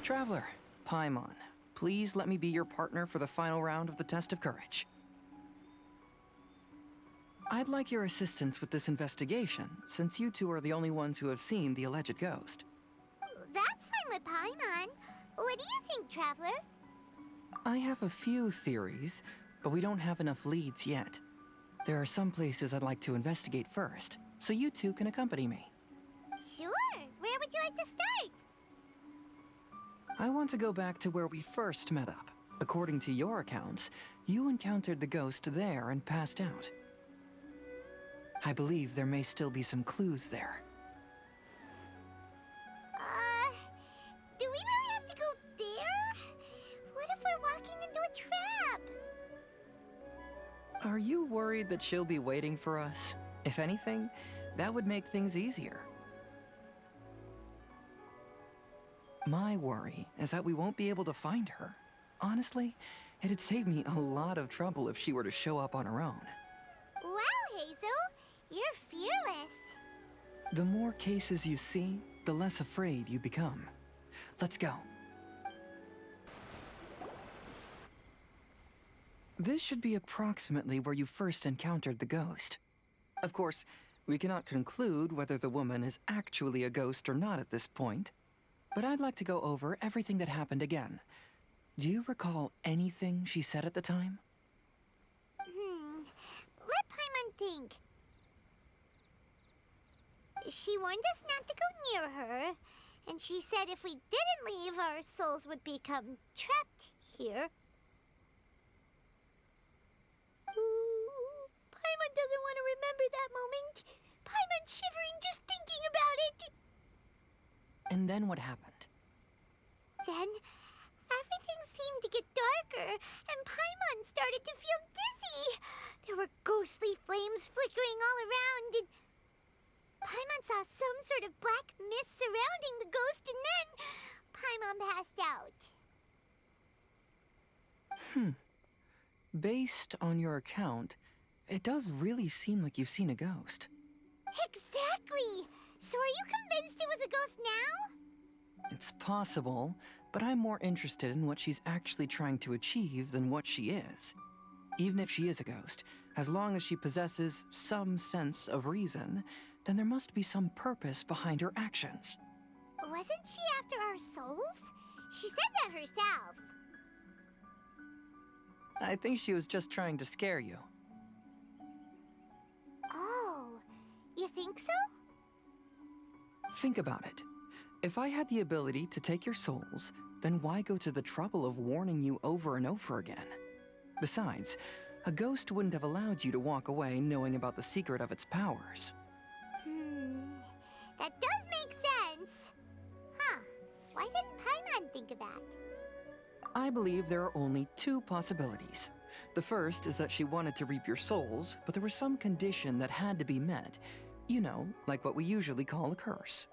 Traveler, Paimon, please let me be your partner for the final round of the test of courage. I'd like your assistance with this investigation, since you two are the only ones who have seen the alleged ghost. That's fine with Paimon. What do you think, Traveler? I have a few theories, but we don't have enough leads yet. There are some places I'd like to investigate first, so you two can accompany me. Sure. Where would you like to start? I want to go back to where we first met up. According to your accounts, you encountered the ghost there and passed out. I believe there may still be some clues there. Do we really have to go there? What if we're walking into a trap? Are you worried that she'll be waiting for us? If anything, that would make things easier. My worry is that we won't be able to find her. Honestly, it'd save me a lot of trouble if she were to show up on her own. Wow, Hazel! You're fearless. The more cases you see, the less afraid you become. Let's go. This should be approximately where you first encountered the ghost. Of course, we cannot conclude whether the woman is actually a ghost or not at this point, but I'd like to go over everything that happened again. Do you recall anything she said at the time? Let Paimon think. She warned us not to go near her, and she said if we didn't leave, our souls would become trapped here. Ooh, Paimon doesn't want to remember that moment. Paimon's shivering just thinking about it. And then what happened? Then, everything seemed to get darker, and Paimon started to feel dizzy. There were ghostly flames flickering all around, and Paimon saw some sort of black mist surrounding the ghost, and then Paimon passed out. Based on your account, it does really seem like you've seen a ghost. Exactly! So are you convinced it was a ghost now? It's possible, but I'm more interested in what she's actually trying to achieve than what she is. Even if she is a ghost, as long as she possesses some sense of reason, then there must be some purpose behind her actions. Wasn't she after our souls? She said that herself. I think she was just trying to scare you. Oh, you think so? Think about it. If I had the ability to take your souls, then why go to the trouble of warning you over and over again? Besides, a ghost wouldn't have allowed you to walk away knowing about the secret of its powers. That does make sense. Huh, why didn't Paimon think of that? I believe there are only two possibilities. The first is that she wanted to reap your souls, but there was some condition that had to be met. You know, like what we usually call a curse.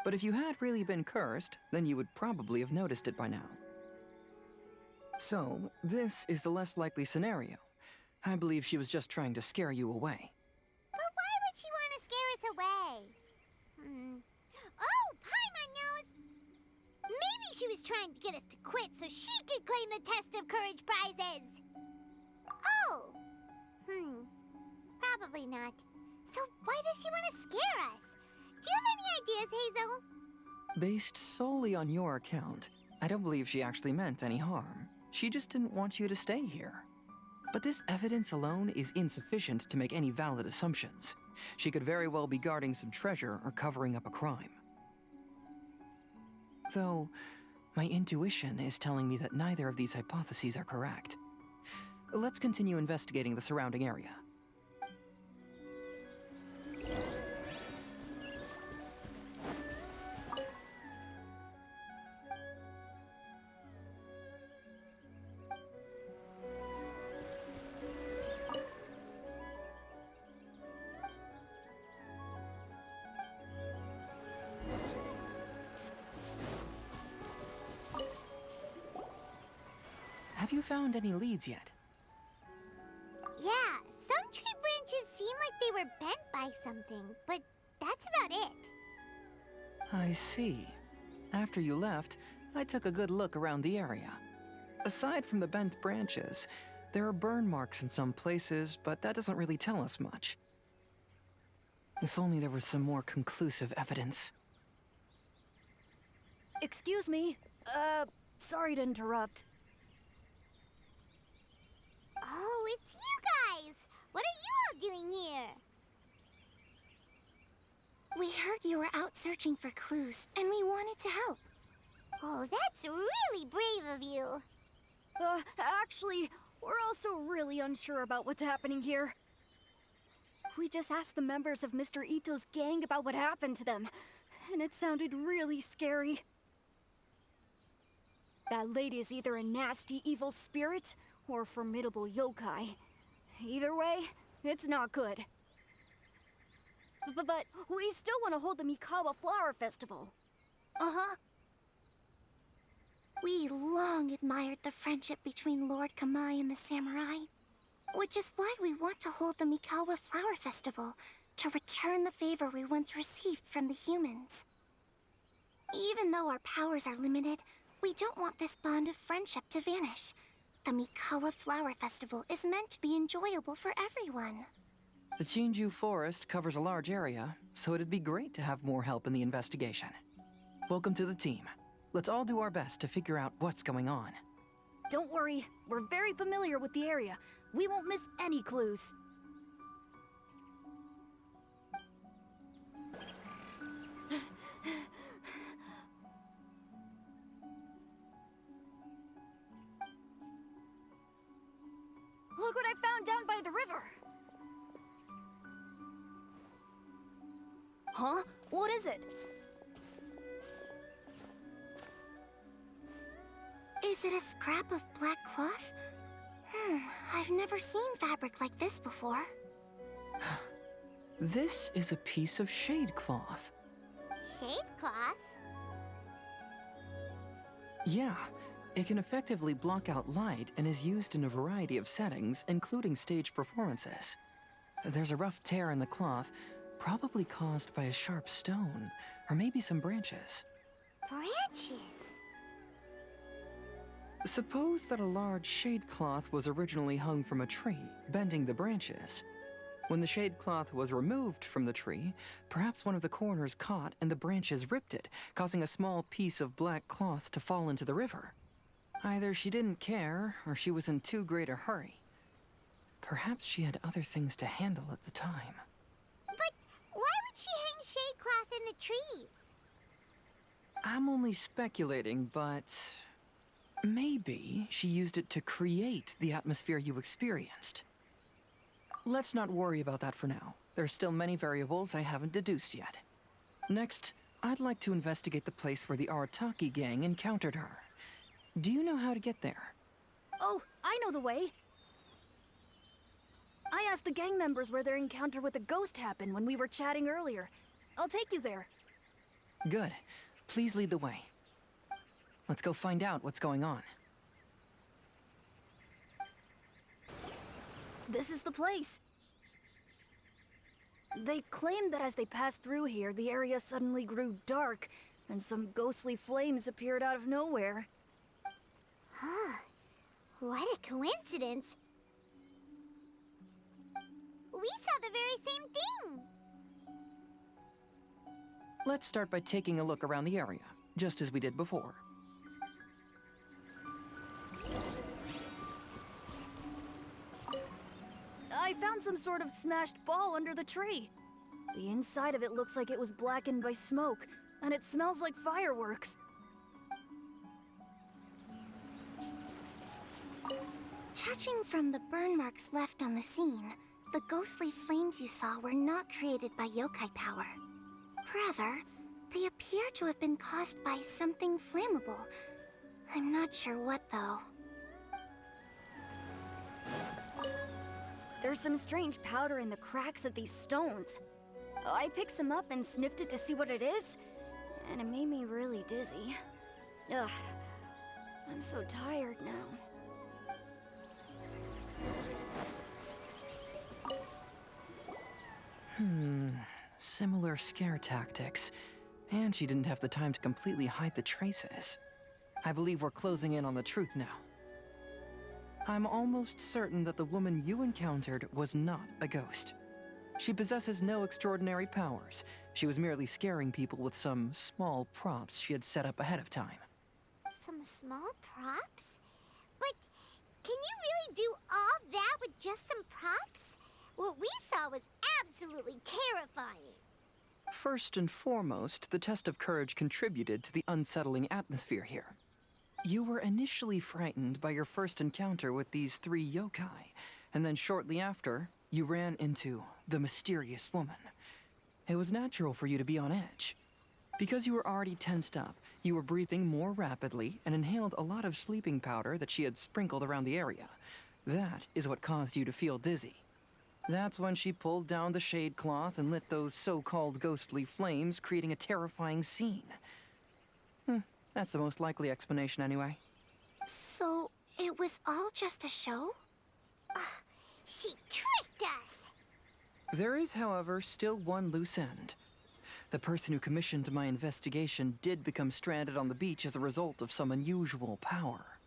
But if you had really been cursed, then you would probably have noticed it by now. So, this is the less likely scenario. I believe she was just trying to scare you away. But why would she want to scare us away? Oh, Paimon knows! Maybe she was trying to get us to quit so she could claim the Test of Courage prizes! Oh! Probably not. So why does she want to scare us? Do you have any ideas, Hazel? Based solely on your account, I don't believe she actually meant any harm. She just didn't want you to stay here. But this evidence alone is insufficient to make any valid assumptions. She could very well be guarding some treasure or covering up a crime. Though, my intuition is telling me that neither of these hypotheses are correct. Let's continue investigating the surrounding area. Have you found any leads yet? Yeah, some tree branches seem like they were bent by something, but that's about it. I see. After you left, I took a good look around the area. Aside from the bent branches, there are burn marks in some places, but that doesn't really tell us much. If only there was some more conclusive evidence. Excuse me. Sorry to interrupt. Oh, it's you guys! What are you all doing here? We heard you were out searching for clues, and we wanted to help. Oh, that's really brave of you. Actually, we're also really unsure about what's happening here. We just asked the members of Mr. Ito's gang about what happened to them, and it sounded really scary. That lady is either a nasty evil spirit or a formidable yokai. Either way, it's not good. But we still want to hold the Mikawa Flower Festival. Uh-huh. We long admired the friendship between Lord Kamai and the samurai, which is why we want to hold the Mikawa Flower Festival to return the favor we once received from the humans. Even though our powers are limited, we don't want this bond of friendship to vanish. The Mikawa Flower Festival is meant to be enjoyable for everyone. The Chinju Forest covers a large area, so it'd be great to have more help in the investigation. Welcome to the team. Let's all do our best to figure out what's going on. Don't worry, we're very familiar with the area. We won't miss any clues. Look what I found down by the river! Huh? What is it? Is it a scrap of black cloth? I've never seen fabric like this before. This is a piece of shade cloth. Shade cloth? Yeah, it can effectively block out light and is used in a variety of settings, including stage performances. There's a rough tear in the cloth, probably caused by a sharp stone, or maybe some branches. Branches? Suppose that a large shade cloth was originally hung from a tree, bending the branches. When the shade cloth was removed from the tree, perhaps one of the corners caught and the branches ripped it, causing a small piece of black cloth to fall into the river. Either she didn't care, or she was in too great a hurry. Perhaps she had other things to handle at the time. But why would she hang shade cloth in the trees? I'm only speculating, but maybe she used it to create the atmosphere you experienced. Let's not worry about that for now. There's still many variables I haven't deduced yet. Next, I'd like to investigate the place where the Arataki gang encountered her. Do you know how to get there? Oh, I know the way. I asked the gang members where their encounter with the ghost happened when we were chatting earlier. I'll take you there. Good. Please lead the way. Let's go find out what's going on. This is the place. They claimed that as they passed through here, the area suddenly grew dark, and some ghostly flames appeared out of nowhere. Huh. What a coincidence. We saw the very same thing. Let's start by taking a look around the area, just as we did before. I found some sort of smashed ball under the tree. The inside of it looks like it was blackened by smoke, and it smells like fireworks. Judging from the burn marks left on the scene, the ghostly flames you saw were not created by yokai power. Rather, they appear to have been caused by something flammable. I'm not sure what, though. There's some strange powder in the cracks of these stones. I picked some up and sniffed it to see what it is, and it made me really dizzy. Ugh, I'm so tired now. Similar scare tactics. And she didn't have the time to completely hide the traces. I believe we're closing in on the truth now. I'm almost certain that the woman you encountered was not a ghost. She possesses no extraordinary powers. She was merely scaring people with some small props she had set up ahead of time. Some small props? But can you really do all that with just some props? What we saw was absolutely terrifying. First and foremost, the test of courage contributed to the unsettling atmosphere here. You were initially frightened by your first encounter with these 3 yokai, and then shortly after, you ran into the mysterious woman. It was natural for you to be on edge. Because you were already tensed up, you were breathing more rapidly and inhaled a lot of sleeping powder that she had sprinkled around the area. That is what caused you to feel dizzy. That's when she pulled down the shade cloth and lit those so-called ghostly flames, creating a terrifying scene. That's the most likely explanation anyway. So, it was all just a show? She tricked us! There is, however, still one loose end. The person who commissioned my investigation did become stranded on the beach as a result of some unusual power.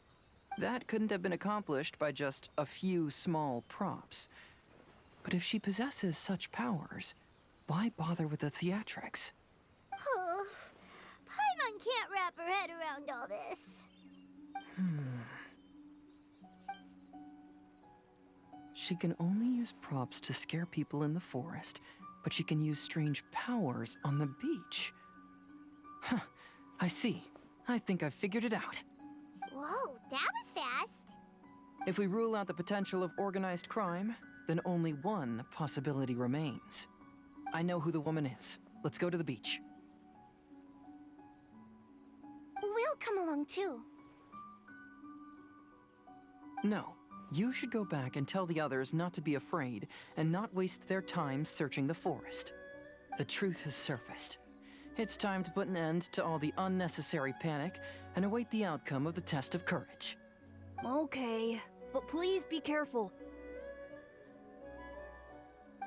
That couldn't have been accomplished by just a few small props. But if she possesses such powers, why bother with the theatrics? Paimon can't wrap her head around all this. She can only use props to scare people in the forest, but she can use strange powers on the beach. Huh, I see. I think I've figured it out. Whoa, that was fast. If we rule out the potential of organized crime, then only one possibility remains. I know who the woman is. Let's go to the beach. We'll come along too. No. You should go back and tell the others not to be afraid and not waste their time searching the forest. The truth has surfaced. It's time to put an end to all the unnecessary panic and await the outcome of the test of courage. Okay, but please be careful.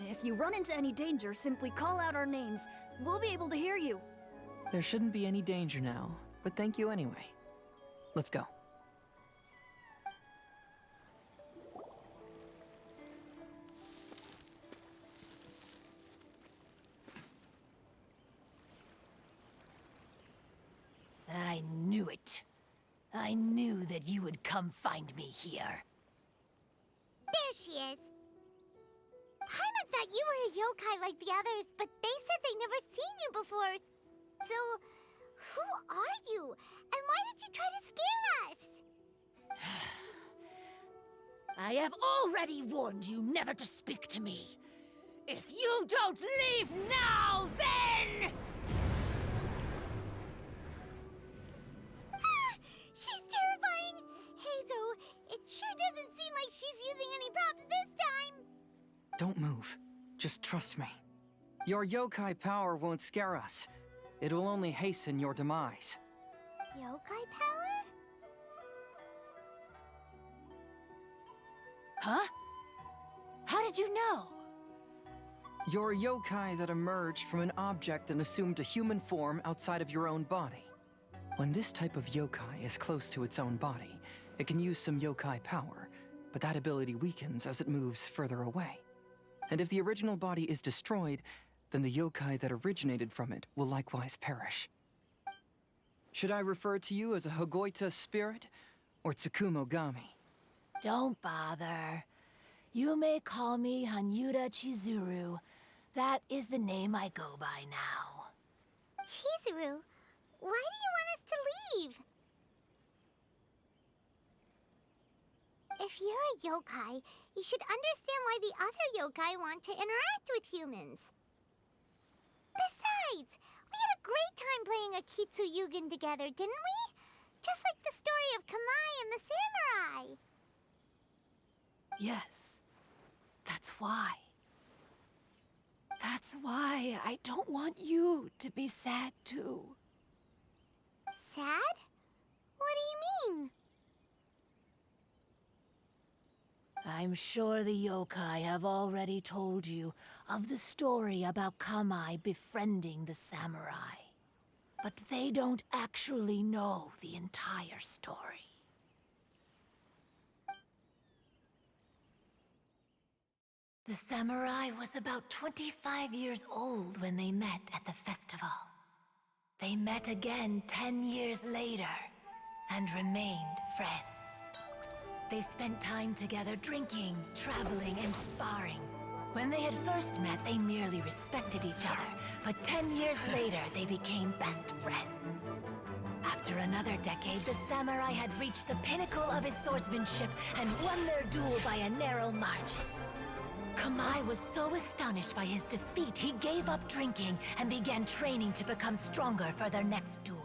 If you run into any danger, simply call out our names. We'll be able to hear you. There shouldn't be any danger now, but thank you anyway. Let's go. I knew it. I knew that you would come find me here. There she is. Paimon thought you were a yokai like the others, but they said they never seen you before. So, who are you? And why did you try to scare us? I have already warned you never to speak to me. If you don't leave now, then... She's terrifying! Hazel, it sure doesn't seem like she's using any props this time! Don't move. Just trust me. Your yokai power won't scare us. It will only hasten your demise. Yokai power? Huh? How did you know? You're a yokai that emerged from an object and assumed a human form outside of your own body. When this type of yokai is close to its own body, it can use some yokai power, but that ability weakens as it moves further away. And if the original body is destroyed, then the yokai that originated from it will likewise perish. Should I refer to you as a Hagoita spirit or Tsukumogami? Don't bother. You may call me Hanyuda Chizuru. That is the name I go by now. Chizuru, why do you want us to leave? If you're a yokai, you should understand why the other yokai want to interact with humans. Besides, we had a great time playing Akitsu Yugen together, didn't we? Just like the story of Kamai and the samurai. Yes, that's why. That's why I don't want you to be sad too. Sad? What do you mean? I'm sure the yokai have already told you of the story about Kamai befriending the samurai. but they don't actually know the entire story. The samurai was about 25 years old when they met at the festival. They met again 10 years later and remained friends. They spent time together drinking, traveling, and sparring. When they had first met, they merely respected each other, but 10 years later, they became best friends. After another decade, the samurai had reached the pinnacle of his swordsmanship and won their duel by a narrow margin. Kamai was so astonished by his defeat, he gave up drinking and began training to become stronger for their next duel.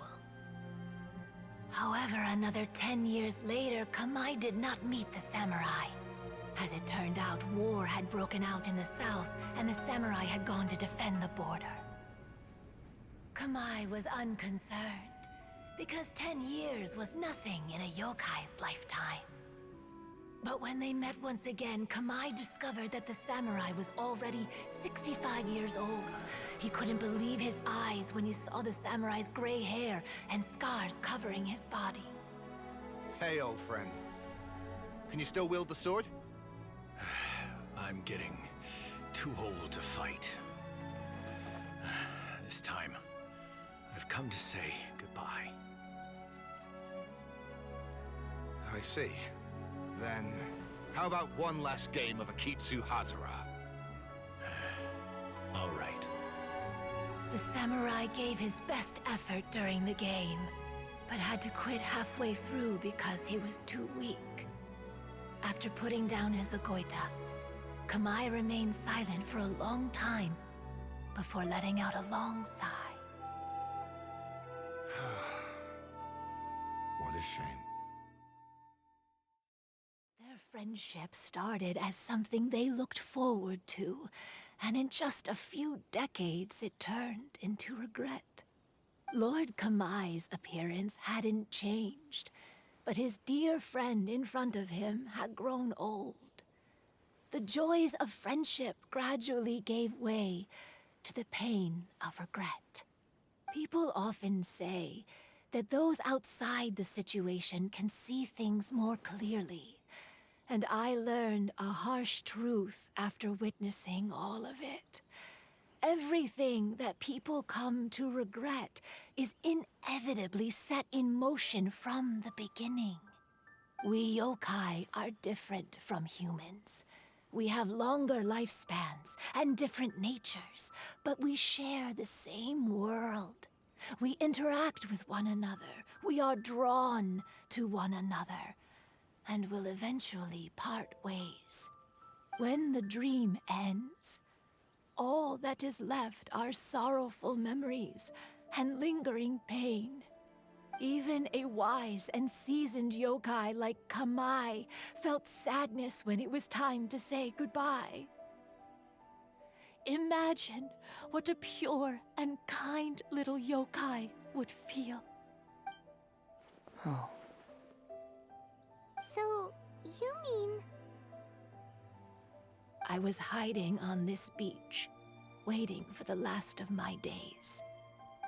However, another 10 years later, Kamai did not meet the samurai. As it turned out, war had broken out in the south, and the samurai had gone to defend the border. Kamai was unconcerned, because 10 years was nothing in a yokai's lifetime. But when they met once again, Kamai discovered that the samurai was already 65 years old. He couldn't believe his eyes when he saw the samurai's gray hair and scars covering his body. Hey, old friend. Can you still wield the sword? I'm getting too old to fight. This time, I've come to say goodbye. I see. Then, how about one last game of Akitsu Hazara? All right. The samurai gave his best effort during the game, but had to quit halfway through because he was too weak. After putting down his agoita, Kamai remained silent for a long time before letting out a long sigh. What a shame. Their friendship started as something they looked forward to, and in just a few decades it turned into regret. Lord Kamai's appearance hadn't changed, but his dear friend in front of him had grown old. The joys of friendship gradually gave way to the pain of regret. People often say that those outside the situation can see things more clearly, and I learned a harsh truth after witnessing all of it. Everything that people come to regret is inevitably set in motion from the beginning. We yokai are different from humans. We have longer lifespans and different natures, but we share the same world. We interact with one another. We are drawn to one another, and will eventually part ways. When the dream ends, all that is left are sorrowful memories and lingering pain. Even a wise and seasoned yokai like Kamai felt sadness when it was time to say goodbye. Imagine what a pure and kind little yokai would feel. Oh. So, you mean... I was hiding on this beach, waiting for the last of my days.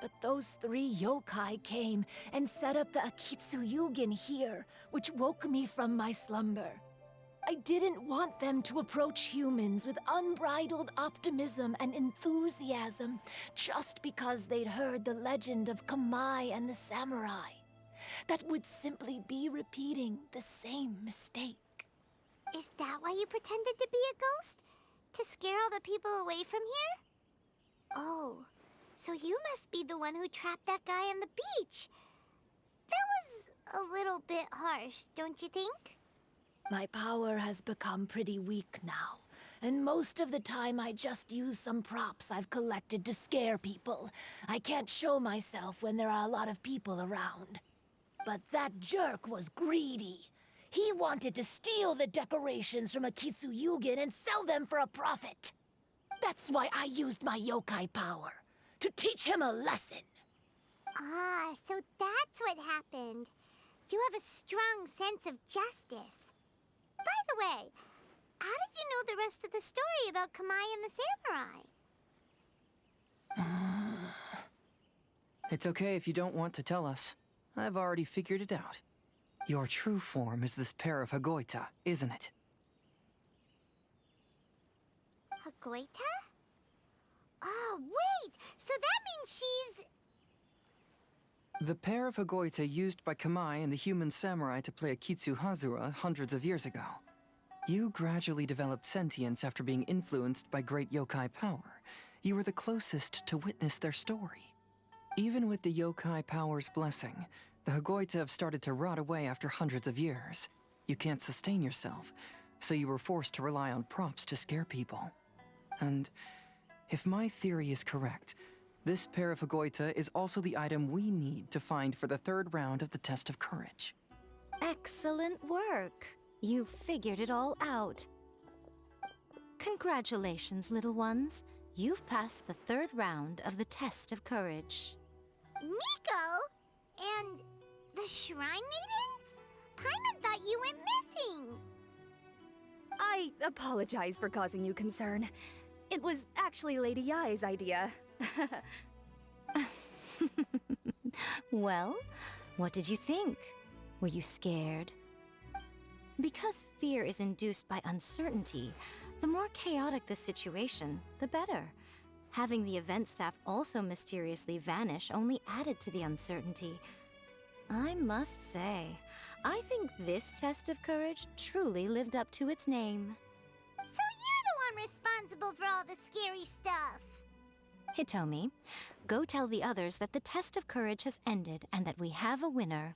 But those 3 yokai came and set up the Akitsu Yugen here, which woke me from my slumber. I didn't want them to approach humans with unbridled optimism and enthusiasm just because they'd heard the legend of Kamai and the samurai. That would simply be repeating the same mistake. Is that why you pretended to be a ghost? To scare all the people away from here? Oh, so you must be the one who trapped that guy on the beach. That was a little bit harsh, don't you think? My power has become pretty weak now, and most of the time I just use some props I've collected to scare people. I can't show myself when there are a lot of people around. But that jerk was greedy. He wanted to steal the decorations from Akitsu Yugen and sell them for a profit. That's why I used my yokai power, to teach him a lesson. Ah, so that's what happened. You have a strong sense of justice. By the way, how did you know the rest of the story about Kamai and the samurai? It's okay if you don't want to tell us. I've already figured it out. Your true form is this pair of Hagoita, isn't it? Hagoita? Oh, wait! So that means she's... The pair of Hagoita used by Kamai and the human samurai to play Akitsu Hazura hundreds of years ago. You gradually developed sentience after being influenced by great yokai power. You were the closest to witness their story. Even with the yokai power's blessing, the Hagoita have started to rot away after hundreds of years. You can't sustain yourself, so you were forced to rely on props to scare people. And if my theory is correct, this pair of Hagoita is also the item we need to find for the third round of the test of courage. Excellent work. You figured it all out. Congratulations, little ones. You've passed the third round of the test of courage. Miko? And the Shrine Maiden? Paimon thought you went missing. I apologize for causing you concern. It was actually Lady Yai's idea. Well, what did you think? Were you scared? Because fear is induced by uncertainty, the more chaotic the situation, the better. Having the event staff also mysteriously vanish only added to the uncertainty. I must say, I think this test of courage truly lived up to its name. So you're the one responsible for all the scary stuff. Hitomi, go tell the others that the test of courage has ended and that we have a winner.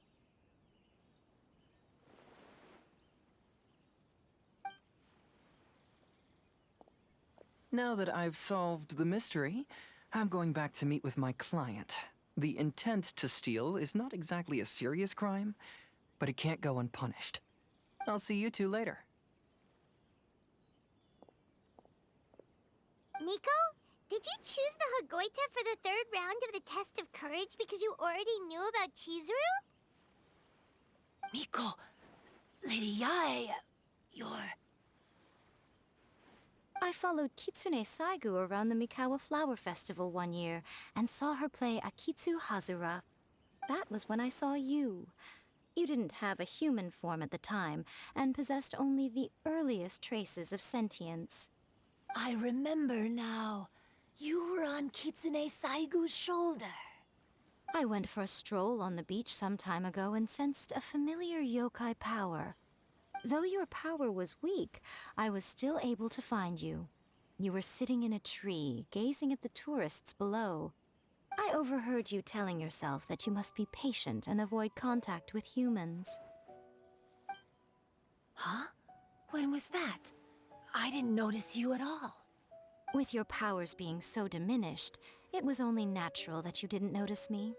Now that I've solved the mystery, I'm going back to meet with my client. The intent to steal is not exactly a serious crime, but it can't go unpunished. I'll see you two later. Miko, did you choose the Hagoita for the third round of the test of courage because you already knew about Chizuru? Miko, Lady Yai, you're... I followed Kitsune Saigu around the Mikawa Flower Festival one year and saw her play Akitsu Hazura. That was when I saw you. You didn't have a human form at the time and possessed only the earliest traces of sentience. I remember now. You were on Kitsune Saigu's shoulder. I went for a stroll on the beach some time ago and sensed a familiar yokai power. Though your power was weak, I was still able to find you. You were sitting in a tree, gazing at the tourists below. I overheard you telling yourself that you must be patient and avoid contact with humans. Huh? When was that? I didn't notice you at all. With your powers being so diminished, it was only natural that you didn't notice me.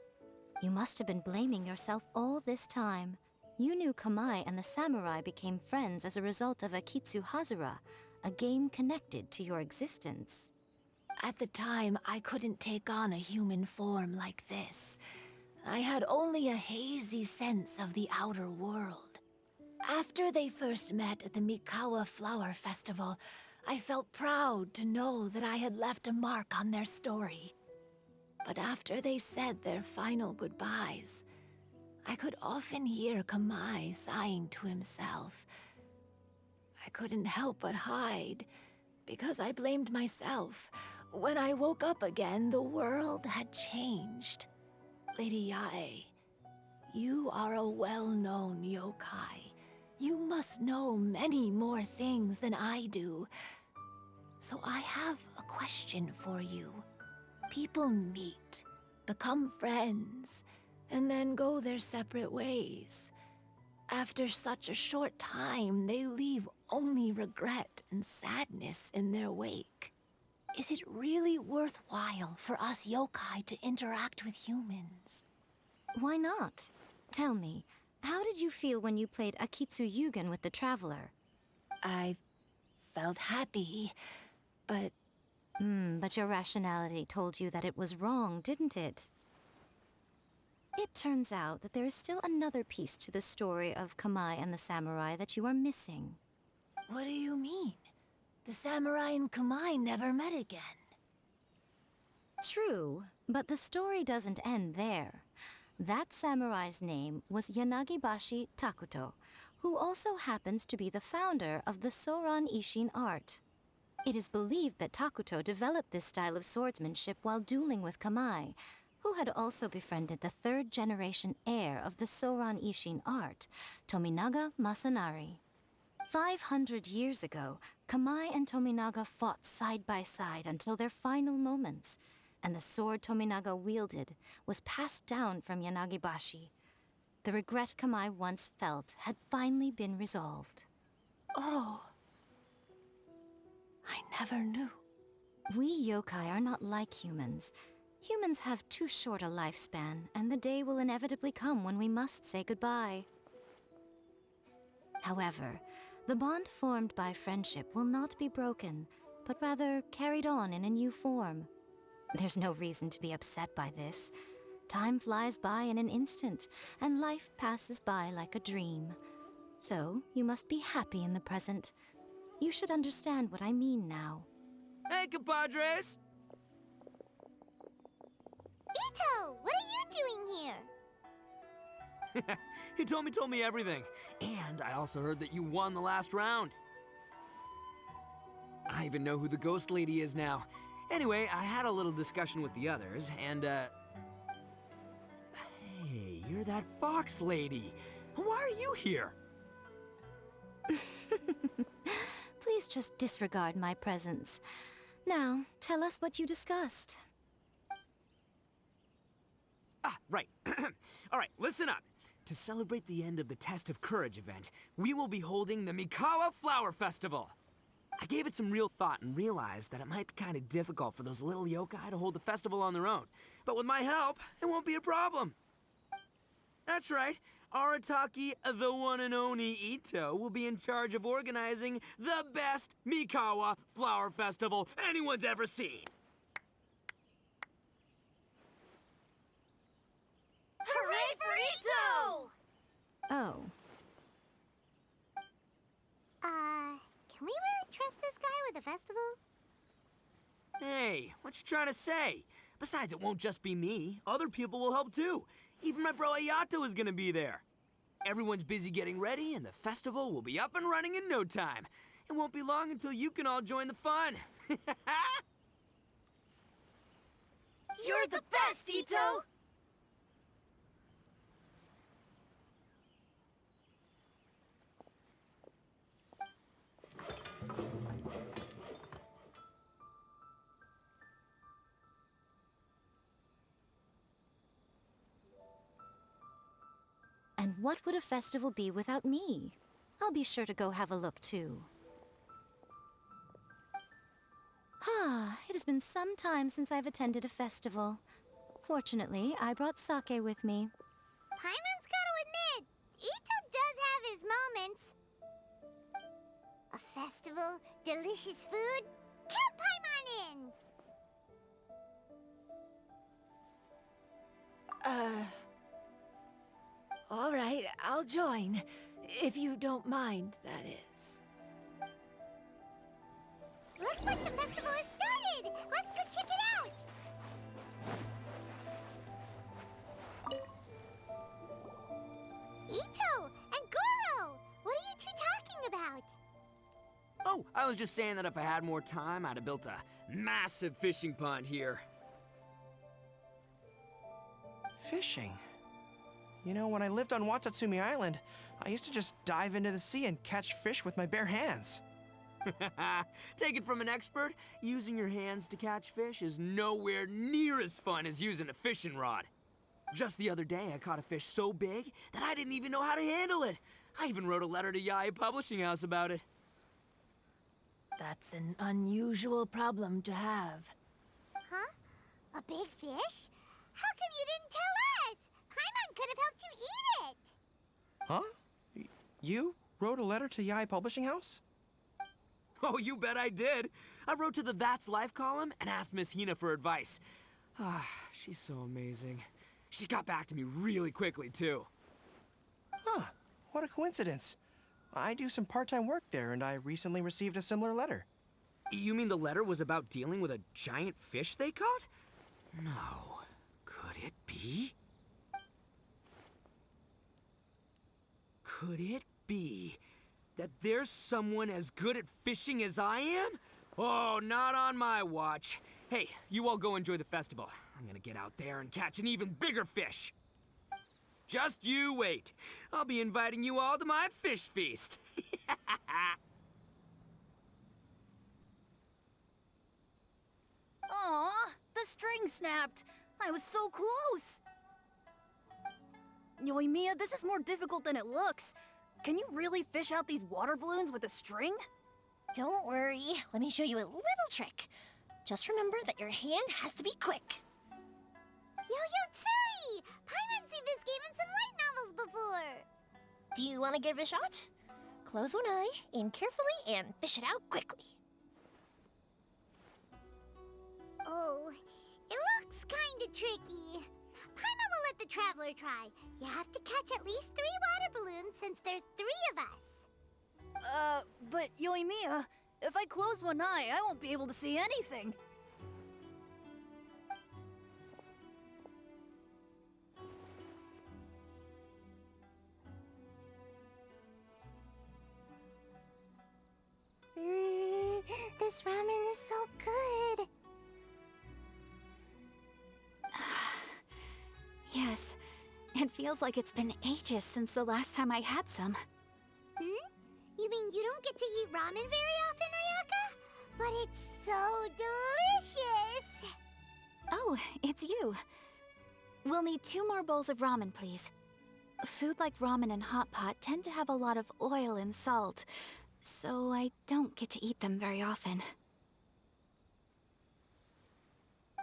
You must have been blaming yourself all this time. You knew Kamai and the samurai became friends as a result of Akitsu Hazura, a game connected to your existence. At the time, I couldn't take on a human form like this. I had only a hazy sense of the outer world. After they first met at the Mikawa Flower Festival, I felt proud to know that I had left a mark on their story. But after they said their final goodbyes, I could often hear Kamai sighing to himself. I couldn't help but hide, because I blamed myself. When I woke up again, the world had changed. Lady Yae, you are a well-known yokai. You must know many more things than I do. So I have a question for you. People meet, become friends, and then go their separate ways. After such a short time, they leave only regret and sadness in their wake. Is it really worthwhile for us yokai to interact with humans? Why not? Tell me, how did you feel when you played Akitsu Yugen with the Traveler? I felt happy, but... But your rationality told you that it was wrong, didn't it? It turns out that there is still another piece to the story of Kamai and the samurai that you are missing. What do you mean? The samurai and Kamai never met again. True, But the story doesn't end there. That samurai's name was Yanagibashi Takuto, who also happens to be the founder of the Soran Ishin art. It is believed that Takuto developed this style of swordsmanship while dueling with Kamai, who had also befriended the third-generation heir of the Soran Ishin art, Tominaga Masanari. 500 years ago, Kamai and Tominaga fought side by side until their final moments, and the sword Tominaga wielded was passed down from Yanagibashi. The regret Kamai once felt had finally been resolved. Oh. I never knew. We yokai are not like humans. Humans have too short a lifespan, and the day will inevitably come when we must say goodbye. However, the bond formed by friendship will not be broken, but rather carried on in a new form. There's no reason to be upset by this. Time flies by in an instant, and life passes by like a dream. So, you must be happy in the present. You should understand what I mean now. Hey, compadres! Ito, what are you doing here? He told me everything. And I also heard that you won the last round. I even know who the ghost lady is now. Anyway, I had a little discussion with the others, and, Hey, you're that fox lady. Why are you here? Please just disregard my presence. Now, tell us what you discussed. Ah, right. All right, listen up. To celebrate the end of the Test of Courage event, we will be holding the Mikawa Flower Festival. I gave it some real thought and realized that it might be kind of difficult for those little yokai to hold the festival on their own. But with my help, it won't be a problem. That's right. Arataki, the one and only Ito, will be in charge of organizing the best Mikawa Flower Festival anyone's ever seen. Hooray for Ito! Oh. Can we really trust this guy with the festival? Hey, what you trying to say? Besides, it won't just be me. Other people will help too. Even my bro Ayato is gonna be there. Everyone's busy getting ready, and the festival will be up and running in no time. It won't be long until you can all join the fun. You're the best, Ito! And what would a festival be without me? I'll be sure to go have a look, too. It has been some time since I've attended a festival. Fortunately, I brought sake with me. Paimon's gotta admit, Ito does have his moments. A festival, delicious food, count Paimon in! All right, I'll join. If you don't mind, that is. Looks like the festival has started! Let's go check it out! Ito and Goro! What are you two talking about? Oh, I was just saying that if I had more time, I'd have built a massive fishing pond here. Fishing? You know, when I lived on Watatsumi Island, I used to just dive into the sea and catch fish with my bare hands. Take it from an expert, using your hands to catch fish is nowhere near as fun as using a fishing rod. Just the other day, I caught a fish so big that I didn't even know how to handle it. I even wrote a letter to Yae Publishing House about it. That's an unusual problem to have. Huh? A big fish? How come you didn't tell us? Paimon could have helped you eat it! Huh? You wrote a letter to Yae Publishing House? Oh, you bet I did. I wrote to the That's Life column and asked Miss Hina for advice. She's so amazing. She got back to me really quickly, too. Huh, what a coincidence. I do some part-time work there, and I recently received a similar letter. You mean the letter was about dealing with a giant fish they caught? No. See? Could it be that there's someone as good at fishing as I am? Oh, not on my watch. Hey, you all go enjoy the festival. I'm gonna get out there and catch an even bigger fish. Just you wait. I'll be inviting you all to my fish feast. Aw, the string snapped. I was so close. Yoimiya, this is more difficult than it looks. Can you really fish out these water balloons with a string? Don't worry. Let me show you a little trick. Just remember that your hand has to be quick. Yo-Yo Tsuri! Paimon's seen this game in some light novels before. Do you want to give it a shot? Close one eye, aim carefully, and fish it out quickly. Oh, it looks kinda tricky. Paimon will let the traveler try. You have to catch at least 3 water balloons since there's 3 of us. But Yoimiya, if I close one eye, I won't be able to see anything. This ramen is so good. Yes, it feels like it's been ages since the last time I had some. You mean you don't get to eat ramen very often, Ayaka? But it's so delicious! Oh, it's you. We'll need 2 more bowls of ramen, please. Food like ramen and hot pot tend to have a lot of oil and salt, so I don't get to eat them very often.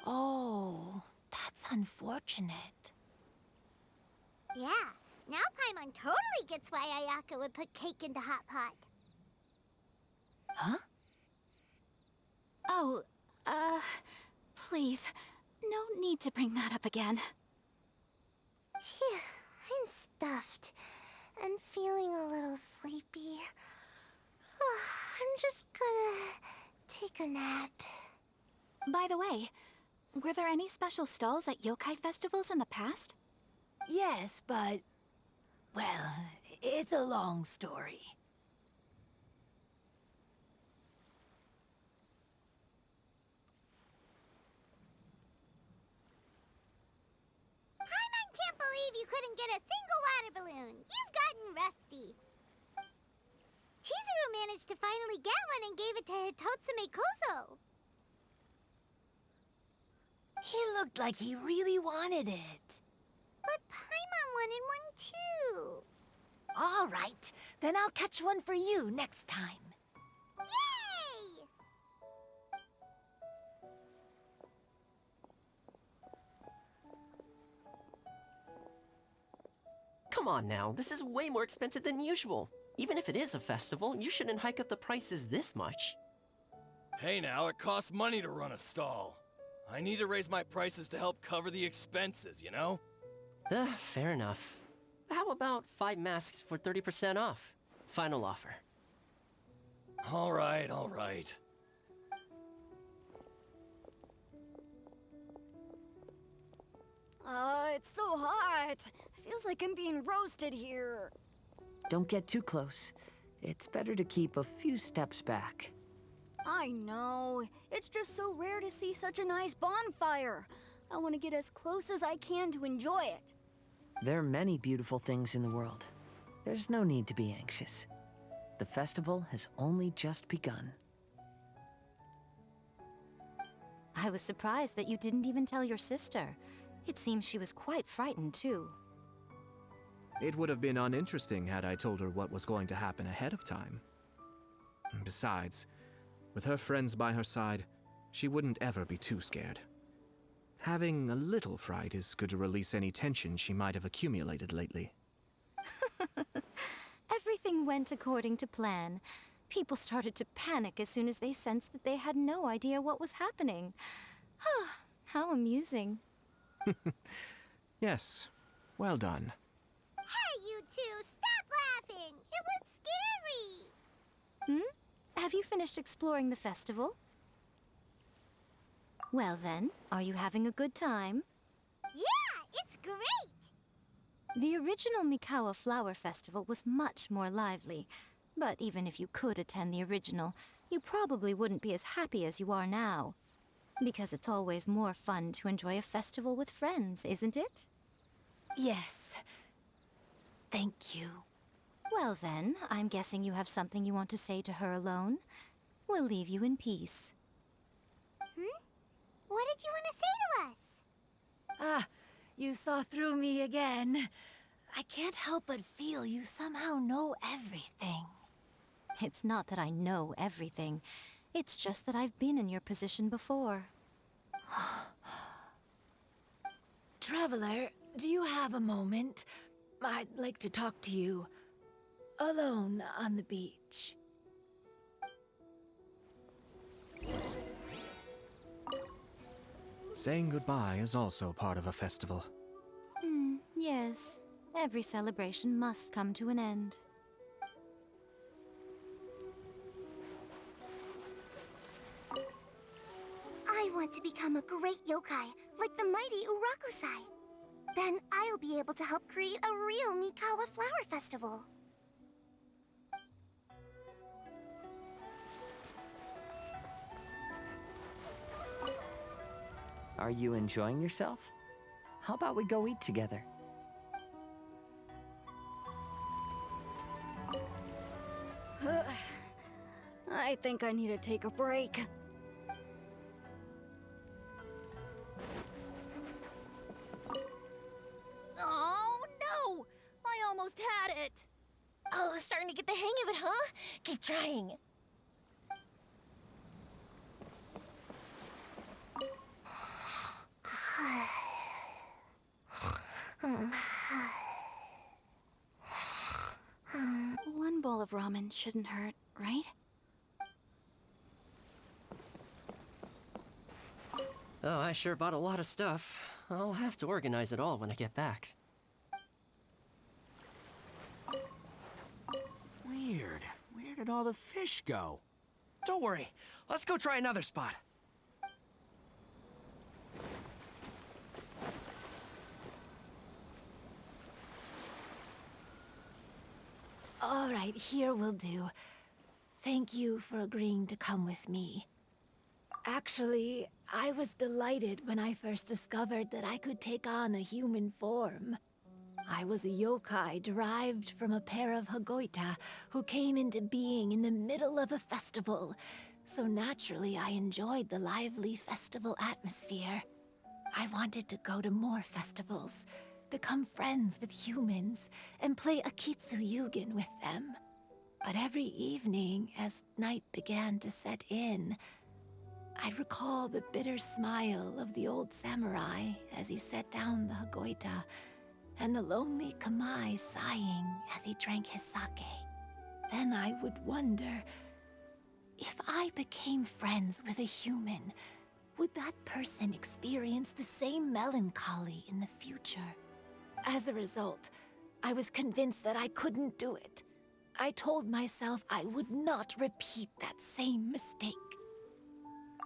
Oh, that's unfortunate. Yeah, now Paimon totally gets why Ayaka would put cake into hot pot. Huh? Oh, please, no need to bring that up again. Phew, I'm stuffed and feeling a little sleepy. I'm just gonna take a nap. By the way, were there any special stalls at yokai festivals in the past? Yes, but... well, it's a long story. Paimon can't believe you couldn't get a single water balloon. You've gotten rusty. Chizuru managed to finally get one and gave it to Hitotsume Koso. He looked like he really wanted it. But Paimon wanted one too. All right, then I'll catch one for you next time. Yay! Come on now, this is way more expensive than usual. Even if it is a festival, you shouldn't hike up the prices this much. Hey now, it costs money to run a stall. I need to raise my prices to help cover the expenses, you know? Fair enough. How about 5 masks for 30% off? Final offer. All right, all right. It's so hot. Feels like I'm being roasted here. Don't get too close. It's better to keep a few steps back. I know. It's just so rare to see such a nice bonfire. I want to get as close as I can to enjoy it. There are many beautiful things in the world. There's no need to be anxious. The festival has only just begun. I was surprised that you didn't even tell your sister. It seems she was quite frightened, too. It would have been uninteresting had I told her what was going to happen ahead of time. Besides, with her friends by her side, she wouldn't ever be too scared. Having a little fright is good to release any tension she might have accumulated lately. Everything went according to plan. People started to panic as soon as they sensed that they had no idea what was happening. How amusing. Yes, well done. Hey, you two, stop laughing! It was scary! Have you finished exploring the festival? Well then, are you having a good time? Yeah, It's great! The original Mikawa Flower Festival was much more lively, but even if you could attend the original, you probably wouldn't be as happy as you are now. Because it's always more fun to enjoy a festival with friends, isn't it? Yes. Thank you. Well then, I'm guessing you have something you want to say to her alone. We'll leave you in peace. What did you want to say to us? Ah, you saw through me again. I can't help but feel you somehow know everything. It's not that I know everything. It's just that I've been in your position before. Traveler, do you have a moment? I'd like to talk to you. Alone on the beach. Saying goodbye is also part of a festival. Yes. Every celebration must come to an end. I want to become a great yokai, like the mighty Urakusai. Then I'll be able to help create a real Mikawa Flower Festival. Are you enjoying yourself? How about we go eat together? I think I need to take a break. Oh no! I almost had it! Oh, starting to get the hang of it, huh? Keep trying. One bowl of ramen shouldn't hurt, right? Oh, I sure bought a lot of stuff. I'll have to organize it all when I get back. Weird. Where did all the fish go? Don't worry. Let's go try another spot. All right, here will do. Thank you for agreeing to come with me. Actually, I was delighted when I first discovered that I could take on a human form. I was a yokai derived from a pair of Hagoita who came into being in the middle of a festival. So naturally, I enjoyed the lively festival atmosphere. I wanted to go to more festivals, become friends with humans, and play Akitsu Yugen with them. But every evening, as night began to set in, I'd recall the bitter smile of the old samurai as he set down the Hagoita, and the lonely Kamai sighing as he drank his sake. Then I would wonder, if I became friends with a human, would that person experience the same melancholy in the future? As a result, I was convinced that I couldn't do it. I told myself I would not repeat that same mistake.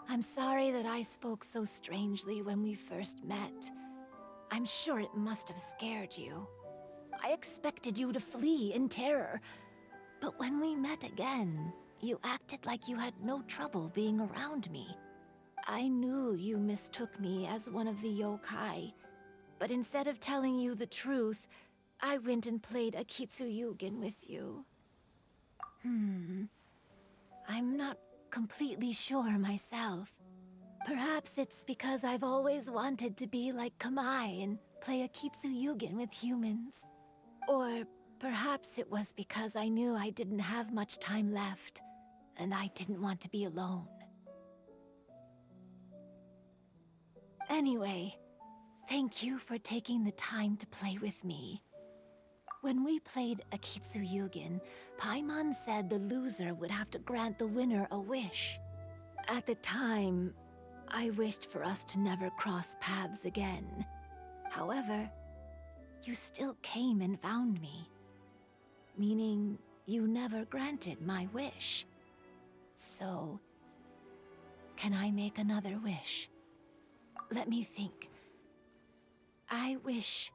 I'm sorry that I spoke so strangely when we first met. I'm sure it must have scared you. I expected you to flee in terror. But when we met again, you acted like you had no trouble being around me. I knew you mistook me as one of the yokai. But instead of telling you the truth, I went and played Akitsu Yugen with you. I'm not completely sure myself. Perhaps it's because I've always wanted to be like Kamai and play Akitsu Yugen with humans. Or perhaps it was because I knew I didn't have much time left, and I didn't want to be alone. Anyway, thank you for taking the time to play with me. When we played Akitsu Yugen, Paimon said the loser would have to grant the winner a wish. At the time, I wished for us to never cross paths again. However, you still came and found me. Meaning, you never granted my wish. So, can I make another wish? Let me think. I wish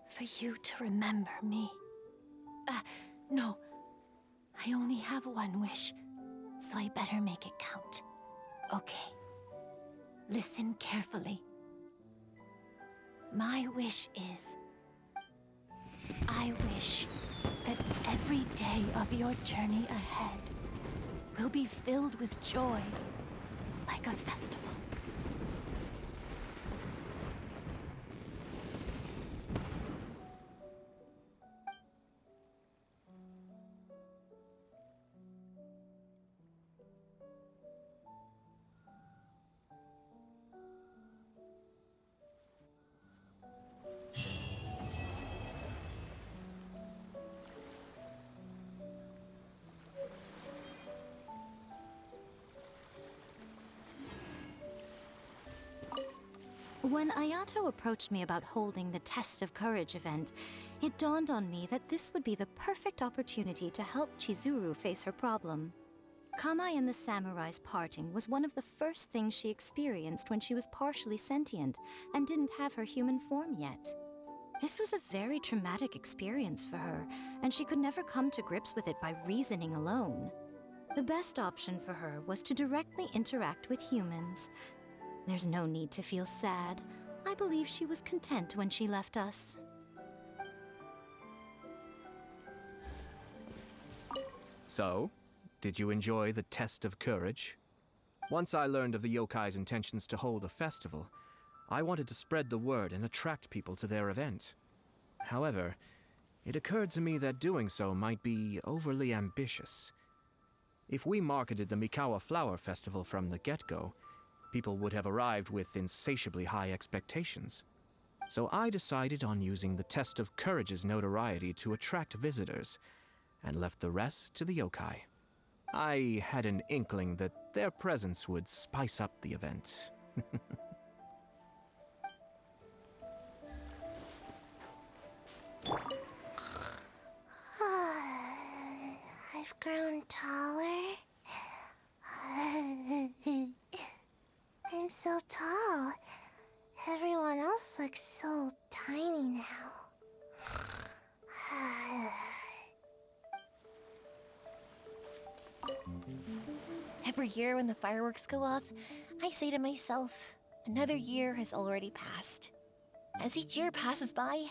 for you to remember me. No. I only have one wish, so I better make it count. Okay. Listen carefully. My wish is... I wish that every day of your journey ahead will be filled with joy, like a festival. When Ayato approached me about holding the Test of Courage event, it dawned on me that this would be the perfect opportunity to help Chizuru face her problem. Kamai and the samurai's parting was one of the first things she experienced when she was partially sentient and didn't have her human form yet. This was a very traumatic experience for her, and she could never come to grips with it by reasoning alone. The best option for her was to directly interact with humans. There's no need to feel sad. I believe she was content when she left us. So, did you enjoy the Test of Courage? Once I learned of the yokai's intentions to hold a festival, I wanted to spread the word and attract people to their event. However, it occurred to me that doing so might be overly ambitious. If we marketed the Mikawa Flower Festival from the get-go, people would have arrived with insatiably high expectations. So I decided on using the Test of Courage's notoriety to attract visitors, and left the rest to the yokai. I had an inkling that their presence would spice up the event. I've grown taller. I'm so tall. Everyone else looks so tiny now. Every year when the fireworks go off, I say to myself, another year has already passed. As each year passes by,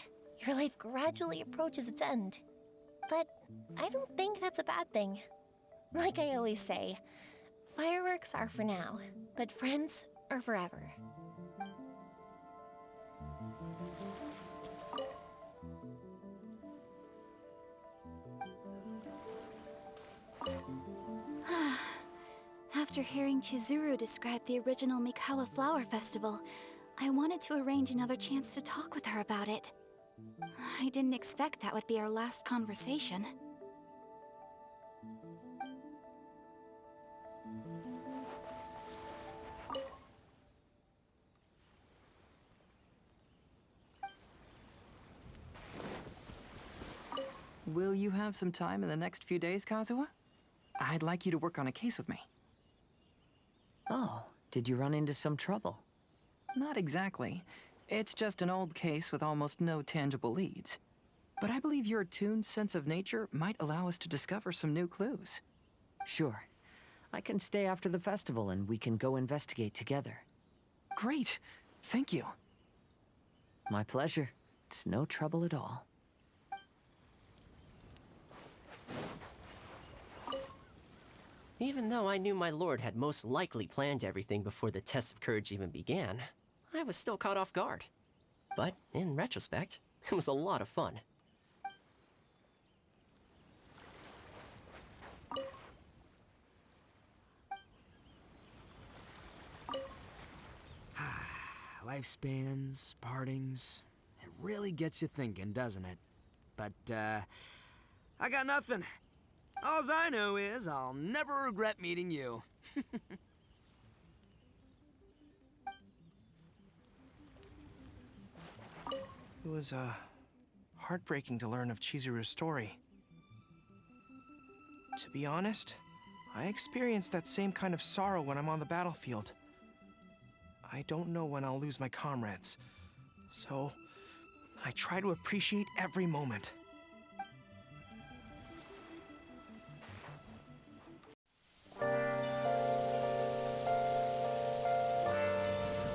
your life gradually approaches its end. But I don't think that's a bad thing. Like I always say, fireworks are for now, but friends are forever. After hearing Chizuru describe the original Mikawa Flower Festival, I wanted to arrange another chance to talk with her about it. I didn't expect that would be our last conversation. Will you have some time in the next few days, Kazuha? I'd like you to work on a case with me. Oh, did you run into some trouble? Not exactly. It's just an old case with almost no tangible leads. But I believe your attuned sense of nature might allow us to discover some new clues. Sure. I can stay after the festival and we can go investigate together. Great! Thank you. My pleasure. It's no trouble at all. Even though I knew my lord had most likely planned everything before the Test of Courage even began, I was still caught off guard. But in retrospect, it was a lot of fun. Lifespans, partings, it really gets you thinking, doesn't it? But, I got nothing. Alls I know is I'll never regret meeting you. It was, heartbreaking to learn of Chizuru's story. To be honest, I experienced that same kind of sorrow when I'm on the battlefield. I don't know when I'll lose my comrades, So, I try to appreciate every moment.